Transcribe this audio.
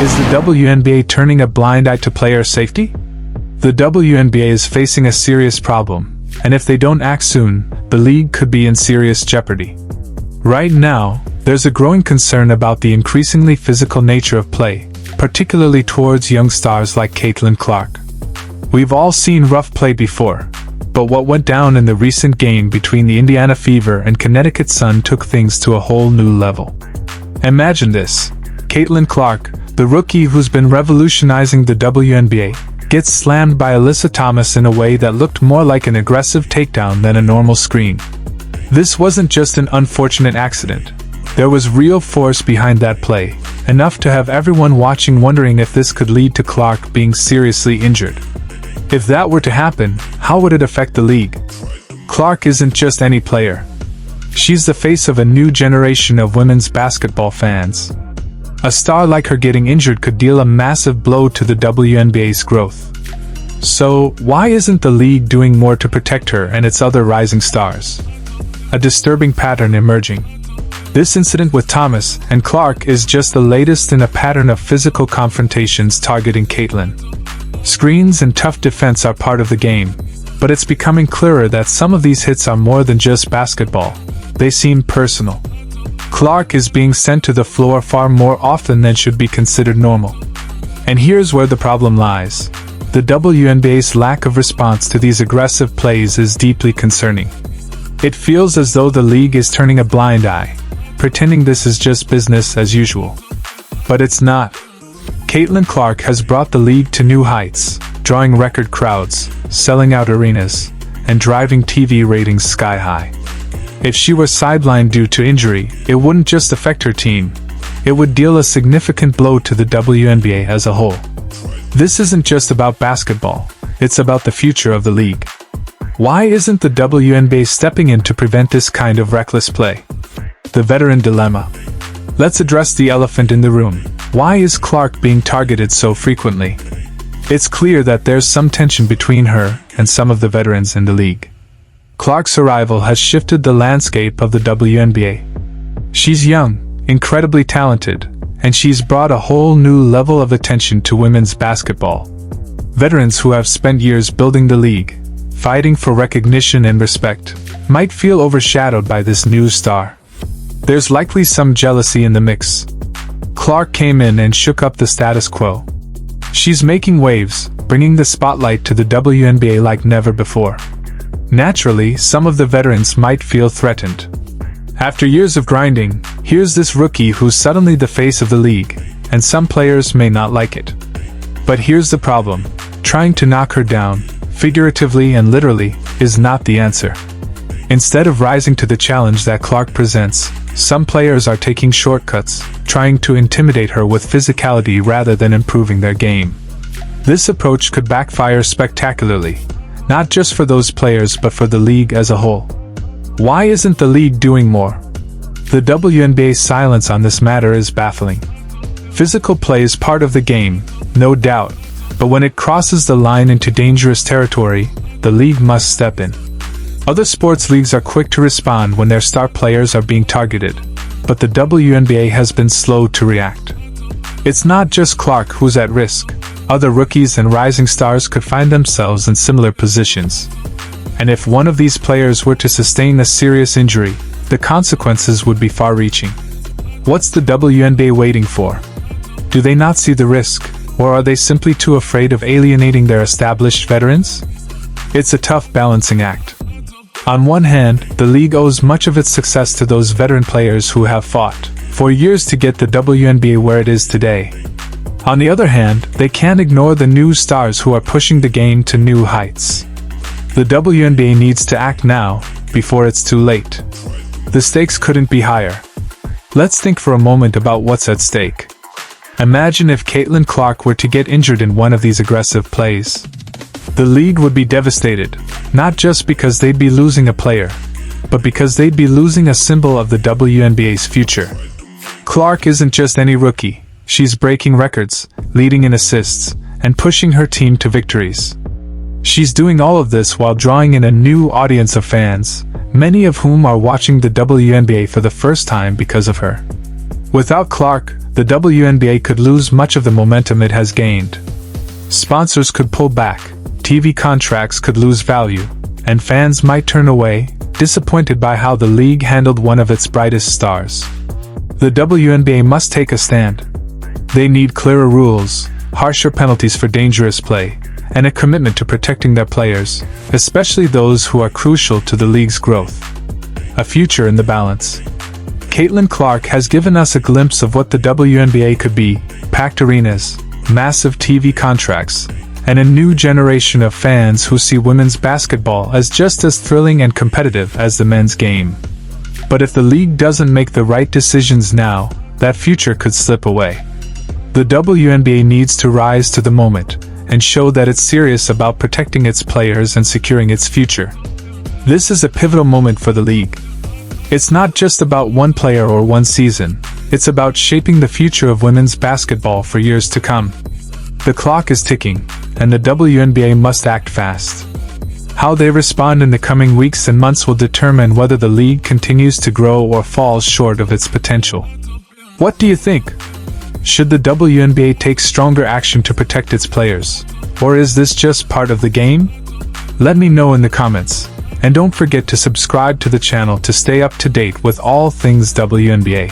Is the WNBA turning a blind eye to player safety? The WNBA is facing a serious problem, and if they don't act soon, the league could be in serious jeopardy. Right now, there's a growing concern about the increasingly physical nature of play, particularly towards young stars like Caitlin Clark. We've all seen rough play before, but what went down in the recent game between the Indiana Fever and Connecticut Sun took things to a whole new level. Imagine this: Caitlin Clark, the rookie who's been revolutionizing the WNBA, gets slammed by Alyssa Thomas in a way that looked more like an aggressive takedown than a normal screen. This wasn't just an unfortunate accident. There was real force behind that play, enough to have everyone watching wondering if this could lead to Clark being seriously injured. If that were to happen, how would it affect the league? Clark isn't just any player. She's the face of a new generation of women's basketball fans. A star like her getting injured could deal a massive blow to the WNBA's growth. So, why isn't the league doing more to protect her and its other rising stars? A disturbing pattern emerging. This incident with Thomas and Clark is just the latest in a pattern of physical confrontations targeting Caitlin. Screens and tough defense are part of the game, but it's becoming clearer that some of these hits are more than just basketball. They seem personal. Clark is being sent to the floor far more often than should be considered normal. And here's where the problem lies. The WNBA's lack of response to these aggressive plays is deeply concerning. It feels as though the league is turning a blind eye, pretending this is just business as usual. But it's not. Caitlin Clark has brought the league to new heights, drawing record crowds, selling out arenas, and driving TV ratings sky high. If she were sidelined due to injury, it wouldn't just affect her team. It would deal a significant blow to the WNBA as a whole. This isn't just about basketball, it's about the future of the league. Why isn't the WNBA stepping in to prevent this kind of reckless play? The veteran dilemma. Let's address the elephant in the room. Why is Clark being targeted so frequently? It's clear that there's some tension between her and some of the veterans in the league. Clark's arrival has shifted the landscape of the WNBA. She's young, incredibly talented, and she's brought a whole new level of attention to women's basketball. Veterans who have spent years building the league, fighting for recognition and respect, might feel overshadowed by this new star. There's likely some jealousy in the mix. Clark came in and shook up the status quo. She's making waves, bringing the spotlight to the WNBA like never before. Naturally, some of the veterans might feel threatened. After years of grinding, here's this rookie who's suddenly the face of the league, and some players may not like it. But here's the problem: trying to knock her down, figuratively and literally, is not the answer. Instead of rising to the challenge that Clark presents, some players are taking shortcuts, trying to intimidate her with physicality rather than improving their game. This approach could backfire spectacularly, not just for those players but for the league as a whole. Why isn't the league doing more? The WNBA's silence on this matter is baffling. Physical play is part of the game, no doubt, but when it crosses the line into dangerous territory, the league must step in. Other sports leagues are quick to respond when their star players are being targeted, but the WNBA has been slow to react. It's not just Clark who's at risk. Other rookies and rising stars could find themselves in similar positions. And if one of these players were to sustain a serious injury, the consequences would be far-reaching. What's the WNBA waiting for? Do they not see the risk, or are they simply too afraid of alienating their established veterans? It's a tough balancing act. On one hand, the league owes much of its success to those veteran players who have fought for years to get the WNBA where it is today. On the other hand, they can't ignore the new stars who are pushing the game to new heights. The WNBA needs to act now, before it's too late. The stakes couldn't be higher. Let's think for a moment about what's at stake. Imagine if Caitlin Clark were to get injured in one of these aggressive plays. The league would be devastated, not just because they'd be losing a player, but because they'd be losing a symbol of the WNBA's future. Clark isn't just any rookie. She's breaking records, leading in assists, and pushing her team to victories. She's doing all of this while drawing in a new audience of fans, many of whom are watching the WNBA for the first time because of her. Without Clark, the WNBA could lose much of the momentum it has gained. Sponsors could pull back, TV contracts could lose value, and fans might turn away, disappointed by how the league handled one of its brightest stars. The WNBA must take a stand. They need clearer rules, harsher penalties for dangerous play, and a commitment to protecting their players, especially those who are crucial to the league's growth. A future in the balance. Caitlin Clark has given us a glimpse of what the WNBA could be: packed arenas, massive TV contracts, and a new generation of fans who see women's basketball as just as thrilling and competitive as the men's game. But if the league doesn't make the right decisions now, that future could slip away. The WNBA needs to rise to the moment and show that it's serious about protecting its players and securing its future. This is a pivotal moment for the league. It's not just about one player or one season, it's about shaping the future of women's basketball for years to come. The clock is ticking, and the WNBA must act fast. How they respond in the coming weeks and months will determine whether the league continues to grow or falls short of its potential. What do you think? Should the WNBA take stronger action to protect its players? Or is this just part of the game? Let me know in the comments. And don't forget to subscribe to the channel to stay up to date with all things WNBA.